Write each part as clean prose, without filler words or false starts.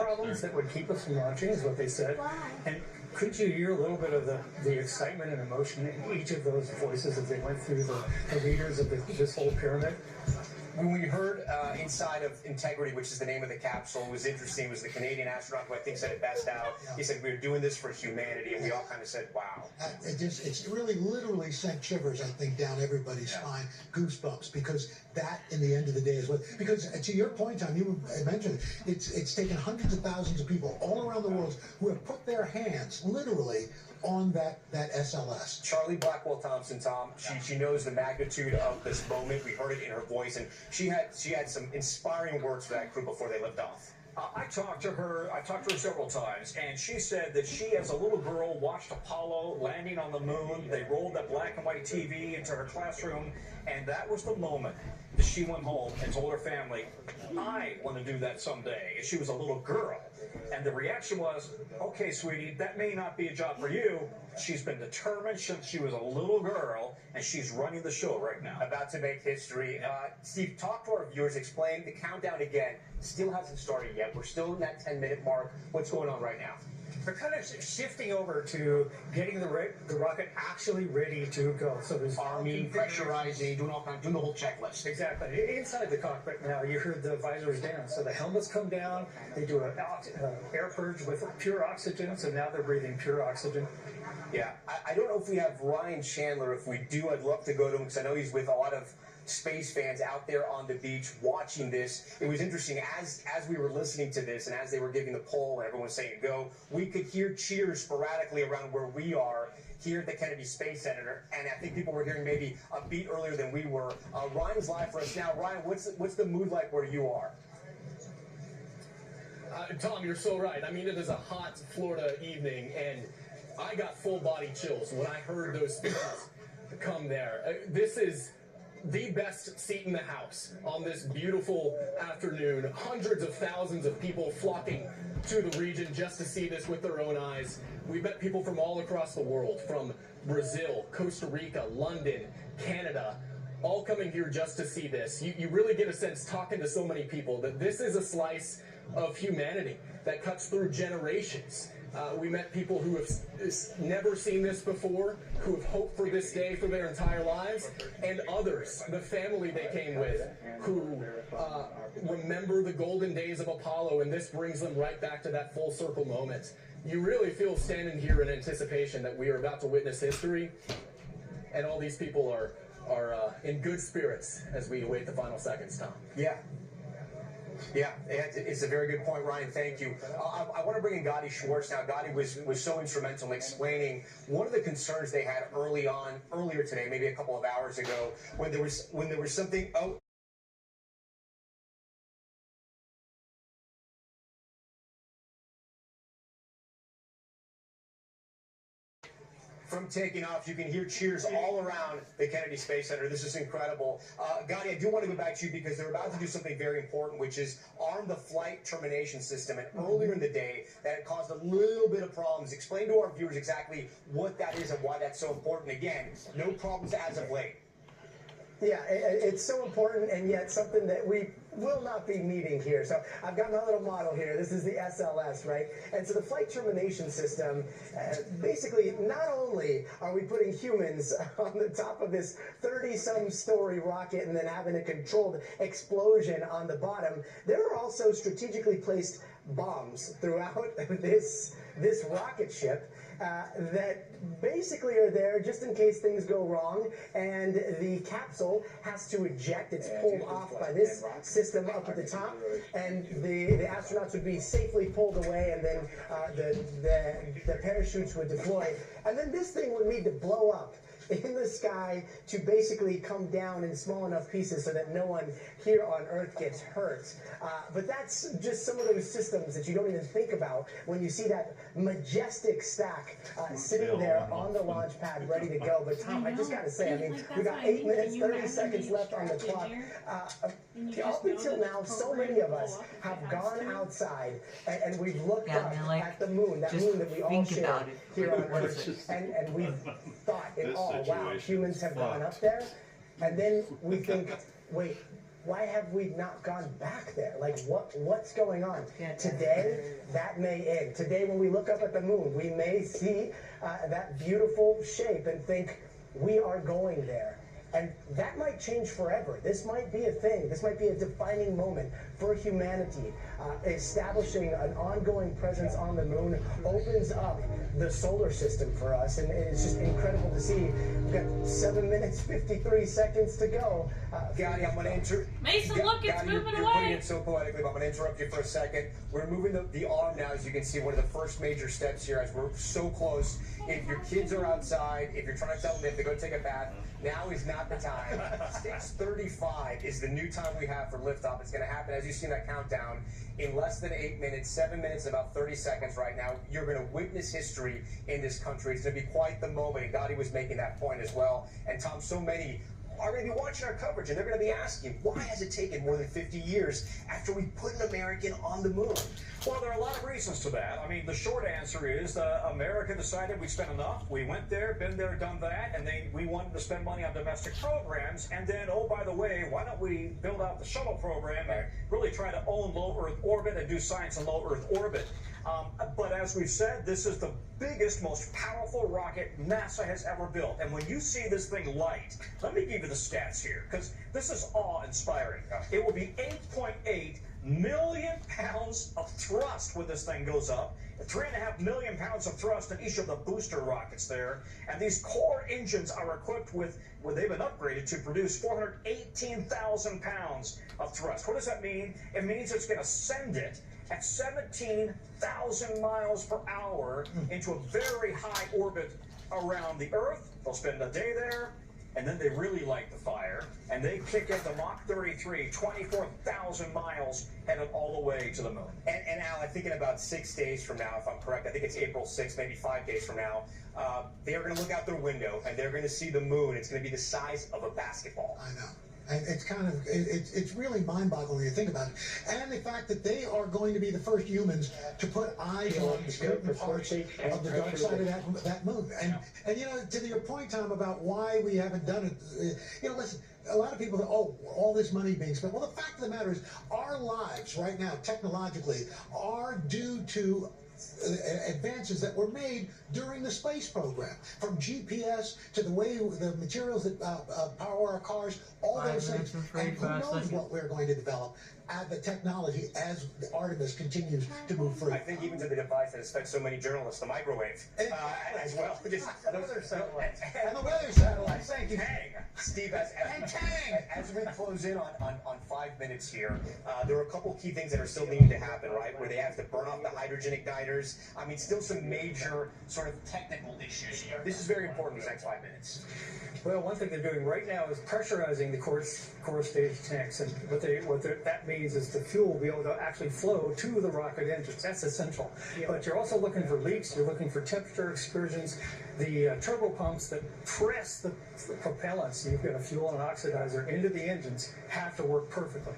problems that would keep us from launching, is what they said. And could you hear a little bit of the excitement and emotion in each of those voices as they went through the leaders of this whole pyramid? When we heard inside of Integrity, which is the name of the capsule, it was interesting. It was the Canadian astronaut who I think said it best out. He said, we're doing this for humanity, and we all kind of said, wow. It's really literally sent shivers, I think, down everybody's spine, goosebumps, because that, in the end of the day, is what, because to your point, Tom, you mentioned, it's taken hundreds of thousands of people all around the world who have put their hands, literally, on that SLS. Charlie Blackwell Thompson, Tom, she knows the magnitude of this moment. We heard it in her voice, and she had some inspiring words for that crew before they lifted off. I talked to her several times, and she said that she, as a little girl, watched Apollo landing on the moon. They rolled that black and white TV into her classroom, and that was the moment that she went home and told her family, I want to do that someday. She was a little girl. And the reaction was, okay, sweetie, that may not be a job for you. She's been determined since she was a little girl, and she's running the show right now. About to make history. Steve, talk to our viewers. Explain the countdown again. Still hasn't started yet. We're still in that 10-minute mark. What's going on right now? They're kind of shifting over to getting the rocket actually ready to go. So there's arming, pressurizing, doing the whole checklist. Exactly. Inside the cockpit now, you heard the visors down. So the helmets come down. They do an air purge with pure oxygen. So now they're breathing pure oxygen. Yeah. I don't know if we have Ryan Chandler. If we do, I'd love to go to him because I know he's with a lot of space fans out there on the beach watching this. It was interesting as we were listening to this and as they were giving the poll and everyone was saying go, we could hear cheers sporadically around where we are here at the Kennedy Space Center, and I think people were hearing maybe a beat earlier than we were. Ryan's live for us now. Ryan, what's the mood like where you are? Tom, you're so right. I mean, it is a hot Florida evening, and I got full body chills when I heard those speeches come there. This is the best seat in the house on this beautiful afternoon. Hundreds of thousands of people flocking to the region just to see this with their own eyes. We met people from all across the world, from Brazil, Costa Rica, London, Canada, all coming here just to see this. You really get a sense, talking to so many people, that this is a slice of humanity that cuts through generations. We met people who have never seen this before, who have hoped for this day for their entire lives, and others, the family they came with, who remember the golden days of Apollo, and this brings them right back to that full circle moment. You really feel standing here in anticipation that we are about to witness history, and all these people are in good spirits as we await the final seconds, Tom. Yeah. Yeah, it's a very good point, Ryan. Thank you. I want to bring in Gadi Schwartz now. Gadi was so instrumental in explaining one of the concerns they had earlier today, maybe a couple of hours ago, when there was something. Oh. From taking off, you can hear cheers all around the Kennedy Space Center. This is incredible. Gadi, I do want to go back to you because they're about to do something very important, which is arm the flight termination system. And earlier in the day, that had caused a little bit of problems. Explain to our viewers exactly what that is and why that's so important. Again, no problems as of late. Yeah, it's so important, and yet something that we will not be meeting here. So I've got my little model here. This is the SLS, right? And so the flight termination system, basically, not only are we putting humans on the top of this 30-some story rocket and then having a controlled explosion on the bottom, there are also strategically placed bombs throughout this rocket ship that basically are there just in case things go wrong, and the capsule has to eject. It's pulled off by this system up at the top, and the astronauts would be safely pulled away, and then the parachutes would deploy, and then this thing would need to blow up in the sky to basically come down in small enough pieces so that no one here on Earth gets hurt. But that's just some of those systems that you don't even think about when you see that majestic stack sitting there on the launch pad ready to go. But Tom, I just got to say, I mean, we got 8 minutes, 30 seconds left on the clock. Up until now, so many of us have gone outside and we've looked up at the moon, that moon that we all share here on Earth, and we've thought it all. Wow, humans have gone up there, and then we think, wait, why have we not gone back there? Like, what's going on? Today, that may end. Today, when we look up at the moon, we may see that beautiful shape and think, we are going there. And that might change forever. This might be a thing. This might be a defining moment for humanity. Establishing an ongoing presence on the moon opens up the solar system for us, and it's just incredible to see. We've got 7 minutes, 53 seconds to go. Gotti, I'm going to interrupt. Mason, look, it's moving you're away. putting it so poetically, but I'm going to interrupt you for a second. We're moving the arm now, as you can see, one of the first major steps here, as we're so close. If your kids are outside, if you're trying to tell them they have to go take a bath, now is not the time. 6:35 is the new time we have for liftoff. It's going to happen, as you see in that countdown, in less than 8 minutes, 7 minutes, and about 30 seconds right now. You're going to witness history in this country. It's going to be quite the moment. And Gotti was making that point as well. And Tom, so many are going to be watching our coverage, and they're going to be asking, why has it taken more than 50 years after we put an American on the moon? Well, there are a lot of reasons to that. I mean, the short answer is America decided we spent enough. We went there, been there, done that, and then we wanted to spend money on domestic programs. And then, oh, by the way, why don't we build out the shuttle program and really try to own low Earth orbit and do science in low Earth orbit? But as we've said, this is the biggest, most powerful rocket NASA has ever built. And when you see this thing light, let me give you the stats here, because this is awe-inspiring. It will be 8.8 million pounds of thrust when this thing goes up. 3.5 million pounds of thrust in each of the booster rockets there. And these core engines are equipped with, well, they've been upgraded to produce 418,000 pounds of thrust. What does that mean? It means it's going to send it at 17,000 miles per hour into a very high orbit around the Earth. They'll spend a day there, and then they really light the fire, and they kick into Mach 33, 24,000 miles, headed all the way to the moon. And Al, I think in about 6 days from now, if I'm correct, I think it's April 6th, maybe 5 days from now, they are going to look out their window, and they're going to see the moon. It's going to be the size of a basketball. I know. And it's kind of, it's really mind-boggling when you think about it. And the fact that they are going to be the first humans to put eyes on certain parts of the dark side of that moon. And you know, to your point, Tom, about why we haven't done it, you know, listen, a lot of people say, oh, all this money being spent. Well, the fact of the matter is, our lives right now, technologically, are due to advances that were made during the space program, from GPS to the way the materials that power our cars, all those things. And who knows what we're going to develop at the technology as Artemis continues to move further. I think even to the device that has fed so many journalists, the microwave, as well. And the weather satellites. And the weather satellites. Thank you. Steve, as we close in on 5 minutes here, there are a couple key things that are still needing to happen, right? Where they have to burn off the hydrogen igniters. I mean, still some major sort of technical issues here. This is very important these next 5 minutes. Well, one thing they're doing right now is pressurizing the core stage tanks, and that means is the fuel will be able to actually flow to the rocket engines. That's essential. But you're also looking for leaks. You're looking for temperature excursions. The turbopumps that press the propellants, you've got a fuel and oxidizer into the engines, have to work perfectly.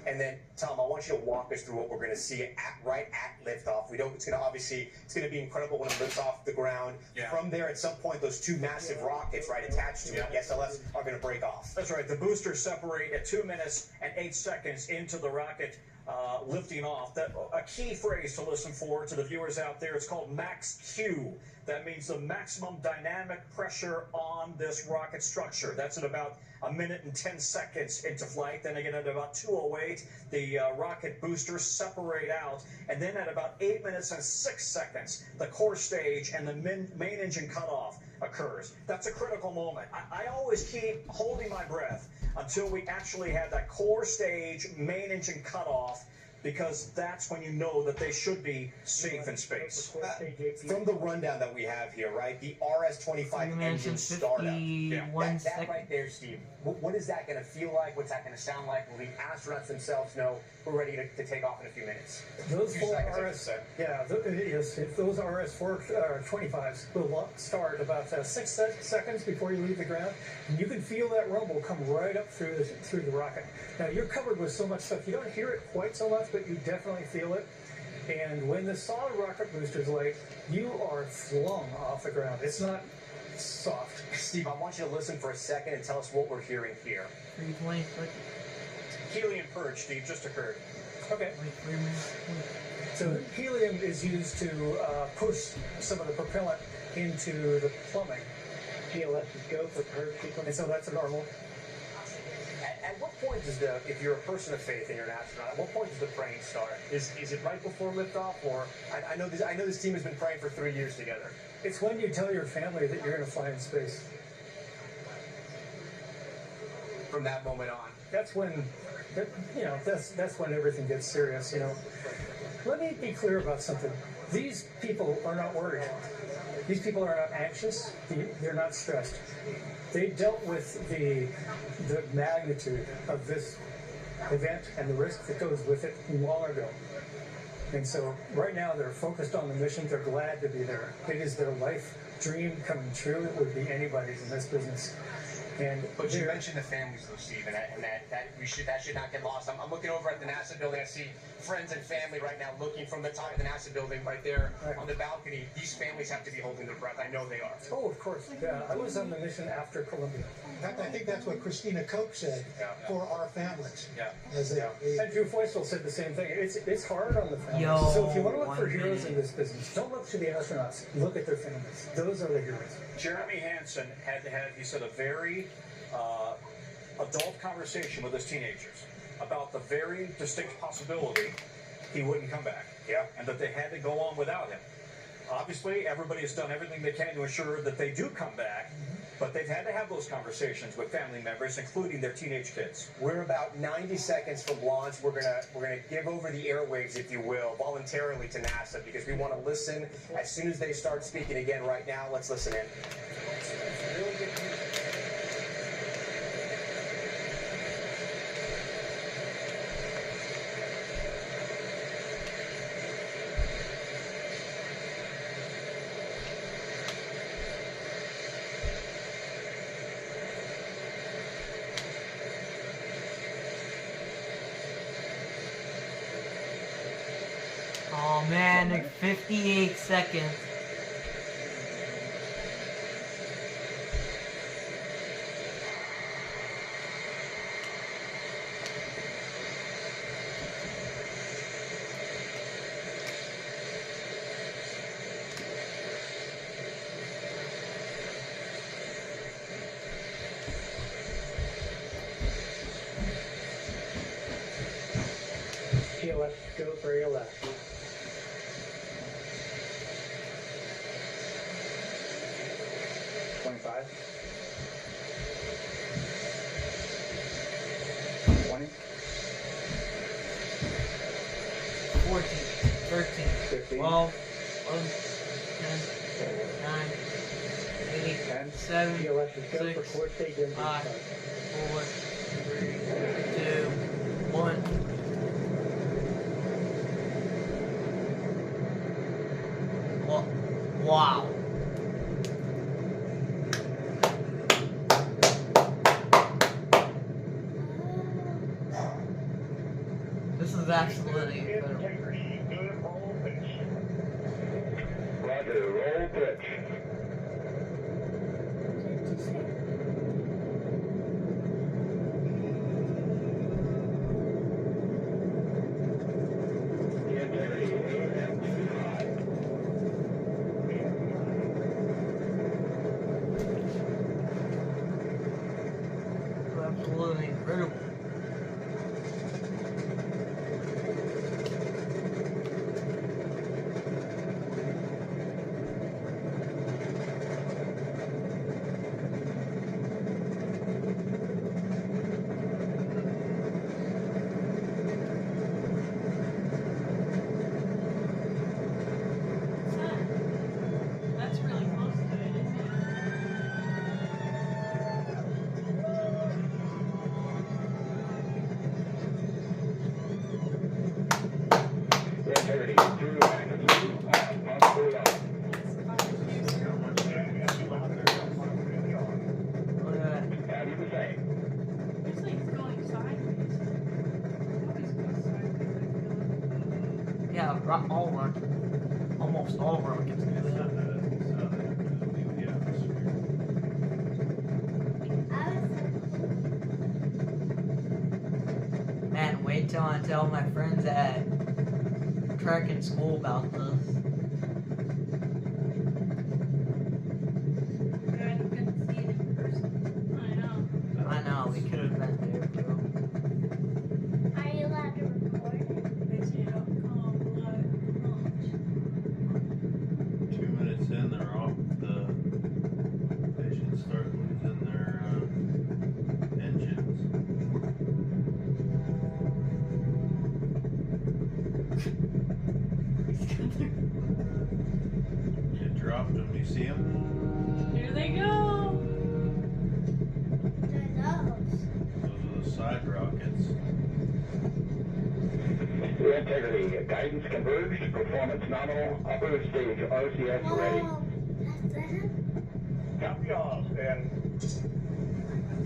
And then, Tom, I want you to walk us through what we're going to see right at liftoff. It's going to be incredible when it lifts off the ground. Yeah. From there, at some point, those two massive rockets, right, attached to it, the SLS, are going to break off. That's right. The boosters separate at 2 minutes and 8 seconds into the rocket lifting off. A key phrase to listen for to the viewers out there, it's called max Q. That means the maximum dynamic pressure on this rocket structure. That's at about 1 minute and 10 seconds into flight. Then again, at about 2:08, the rocket boosters separate out. And then at about 8 minutes and 6 seconds, the core stage and the main engine cutoff occurs. That's a critical moment. I always keep holding my breath until we actually have that core stage, main engine cutoff, because that's when you know that they should be safe in space. From the rundown that we have here, right, the RS-25 engine startup. That right there, Steve, what is that going to feel like? What's that going to sound like? Will the astronauts themselves know we're ready to take off in a few minutes? Those four those RS-425s will start about 6 seconds before you leave the ground, and you can feel that rumble come right up through the rocket. Now, you're covered with so much stuff, you don't hear it quite so much, but you definitely feel it. And when the solid rocket booster's light, you are flung off the ground. It's not soft. Steve, I want you to listen for a second and tell us what we're hearing here. 320 seconds. helium purge, Steve, just occurred. Okay. So helium is used to push some of the propellant into the plumbing. PLS is go for purge sequence. And so that's a normal. At what point does if you're a person of faith and you're an astronaut, at what point does the praying start? Is it right before liftoff, or I know this team has been praying for 3 years together. It's when you tell your family that you're going to fly in space. From that moment on. That's when, that's when everything gets serious. Let me be clear about something. These people are not worried. These people are not anxious. They're not stressed. They dealt with the magnitude of this event and the risk that goes with it long ago. And so right now they're focused on the mission. They're glad to be there. It is their life dream coming true. It would be anybody's in this business. But you mentioned the families, though, Steve, and that should not get lost. I'm looking over at the NASA building. I see friends and family right now looking from the top of the NASA building right there on the balcony. These families have to be holding their breath. I know they are. Oh, of course. Yeah, I was on the mission after Columbia. In fact, I think that's what Christina Koch said for our families. Yeah. And Drew Feustel said the same thing. It's hard on the families. Yo, So if you want to look for heroes in this business, don't look to the astronauts. Look at their families. Those are the heroes. Jeremy Hansen had to have, he said, a very adult conversation with his teenagers about the very distinct possibility he wouldn't come back. Yeah. And that they had to go on without him. Obviously, everybody has done everything they can to ensure that they do come back, but they've had to have those conversations with family members, including their teenage kids. We're about 90 seconds from launch. We're gonna give over the airwaves, if you will, voluntarily to NASA because we want to listen as soon as they start speaking again. Right now, let's listen in. Oh man, 58 seconds. PLS go for your left. Fourteen, 13, 12, 11, 10, 9, 8, 7, PLS is go for 6, core stage engine 5, start. 4, 3, 2, 1. Wow. This is absolutely incredible. Roger, roll pitch. Absolutely incredible. That's really close to it, isn't it? Integrity, through magnitude, possibly off. Look at that. Abby the same. Looks like it's going sideways. It always goes sideways. Yeah, all rockets. Almost all rockets do that. want to tell my friends at track and school about this. Glad we couldn't see it in person. I know. I know, we could have been there, bro. Are you allowed to record it? They say don't call blood lunch. 2 minutes in, they're off they should start losing their engines. You dropped them, you see them? Here they go. Those. Those are the side rockets. Integrity, guidance converged, performance nominal, upper stage RCS ready. Whoa, that's better. Copy all. And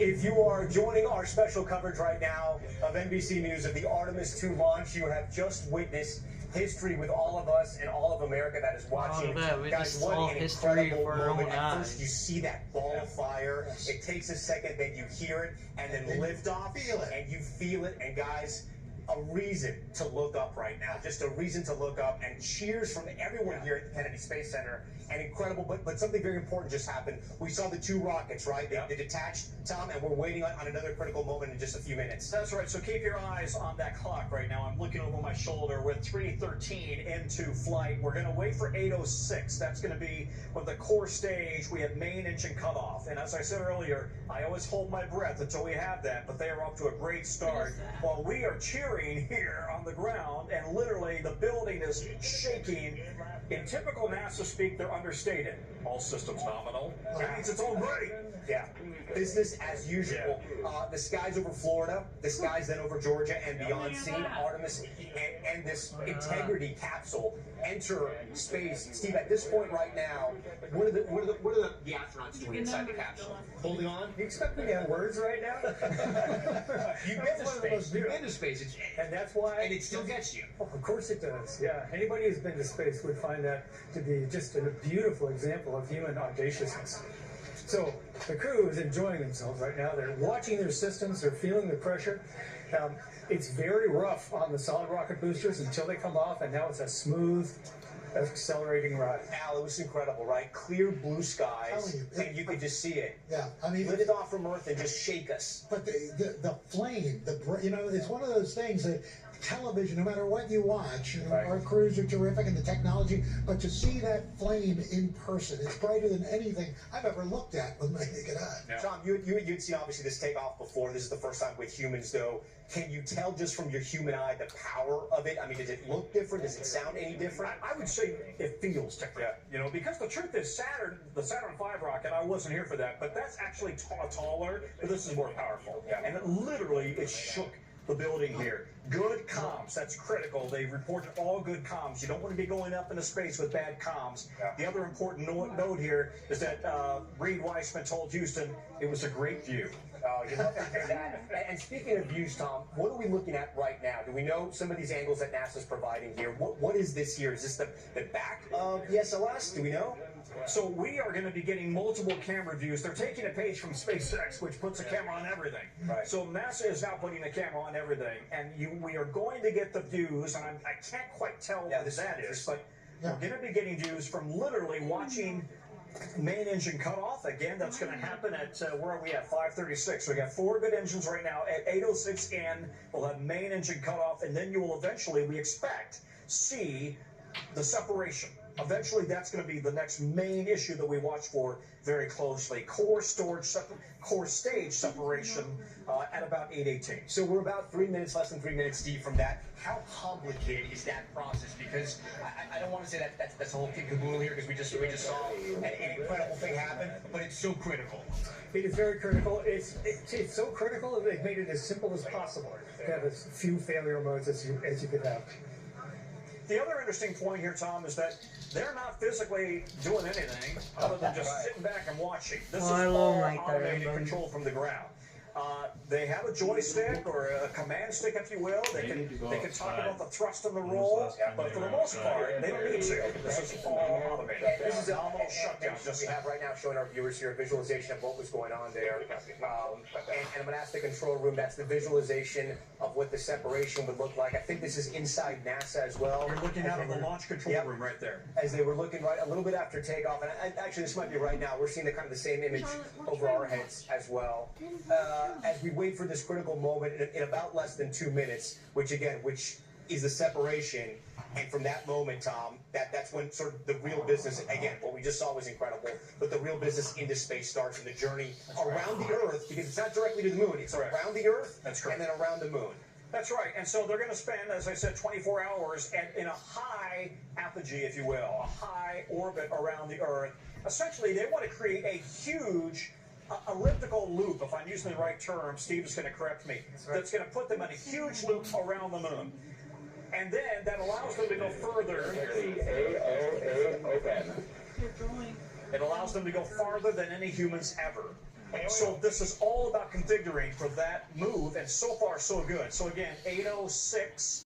If you are joining our special coverage right now of NBC News of the Artemis 2 launch, you have just witnessed history with all of us and all of America that is watching. All of it. We Guys, just what saw an history incredible for our moment. own At eyes. first, you see that ball of fire. It takes a second, then you hear it, and then lift off, feel it. and you feel it. And guys, a reason to look up right now. Just a reason to look up. And cheers from everyone here at the Kennedy Space Center. And incredible, but something very important just happened. We saw the 2 rockets, right? They detached, Tom, and we're waiting on another critical moment in just a few minutes. that's right. So keep your eyes on that clock right now. I'm looking over my shoulder with 3:13 into flight. We're going to wait for 8:06. That's going to be when the core stage, we have main engine cutoff. And as I said earlier, I always hold my breath until we have that, but they are off to a great start. While we are cheering here on the ground, and literally the building is shaking. In typical NASA speak, they're understated. All systems nominal. That means it's all great. Yeah, business as usual. The skies over Florida, the skies then over Georgia and beyond. Seeing Artemis and this integrity capsule enter space. Steve, at this point right now, what are the astronauts doing inside the capsule? Holding on. You expect me to have words right now? You've been to space. You've been to space, And that's why. and it still gets you. Oh, of course it does. Yeah. Anybody who's been to space would find that to be just a beautiful example of human audaciousness. So the crew is enjoying themselves right now. They're watching their systems. They're feeling the pressure. It's very rough on the solid rocket boosters until they come off, and now it's a smooth, accelerating ride. Al, it was incredible, right? Clear blue skies, Telling you, and you could just see it. Yeah, I mean, Lift it off from Earth and just shake us. but the flame, it's one of those things that television, no matter what you watch, our crews are terrific and the technology, but to see that flame in person, it's brighter than anything I've ever looked at with my naked eye. Yeah. Tom, you'd seen obviously this takeoff before. This is the first time with humans, though. Can you tell just from your human eye the power of it? I mean, does it look different? Does it sound any different? I would say it feels different. You know, because the truth is the Saturn V rocket, I wasn't here for that, but that's actually taller, but this is more powerful. And it shook the building here. Good comms, that's critical. They reported all good comms. You don't want to be going up into space with bad comms. The other important note here is that Reed Weissman told Houston it was a great view. Oh, you love to hear that. And speaking of views, Tom, what are we looking at right now? Do we know some of these angles that NASA's providing here? What is this here? Is this the back of the SLS? Do we know? So we are going to be getting multiple camera views. They're taking a page from SpaceX, which puts a camera on everything. Right. So NASA is now putting a camera on everything, and we are going to get the views, and I can't quite tell what that is, but we're going to be getting views from literally watching main engine cutoff. Again, that's going to happen at, where are we at? 5:36. We got 4 good engines right now. At 8:06 in, we'll have main engine cutoff, and then you will eventually, we expect, see the separation. Eventually, that's going to be the next main issue that we watch for very closely. Core stage separation at about 8:18. So we're about 3 minutes, less than 3 minutes, Steve, from that. How complicated is that process? Because I don't want to say that's the whole kid caboodle here, because we just saw an incredible thing happen, but it's so critical. It is very critical. It's so critical that they've made it as simple as possible to have as few failure modes as you could have. The other interesting point here, Tom, is that they're not physically doing anything other than just sitting back and watching. This is all automated control from the ground. They have a joystick or a command stick, if you will. They can talk about the thrust and the roll, but for the most part, they don't need to. This is all automated. This is a nominal shutdown. We have right now showing our viewers here a visualization of what was going on there. And I'm going to ask the control room, that's the visualization of what the separation would look like. I think this is inside NASA as well. You're looking out of the launch control room right there. As they were looking right a little bit after takeoff, and actually this might be right now, we're seeing the kind of the same image over our heads as well. As we wait for this critical moment in about less than 2 minutes, which is the separation. And from that moment, Tom, that's when sort of the real business, again, what we just saw was incredible, but the real business into space starts and the journey around the Earth, because it's not directly to the moon, it's around the Earth and then around the moon. That's right. And so they're going to spend, as I said, 24 hours in a high apogee, if you will, a high orbit around the Earth. Essentially, they want to create a huge elliptical loop, if I'm using the right term. Steve is going to correct me. That's going to put them in a huge loop around the moon. And then that allows them to go further. It allows them to go farther than any humans ever. So this is all about configuring for that move, and so far so good. So again, 8:06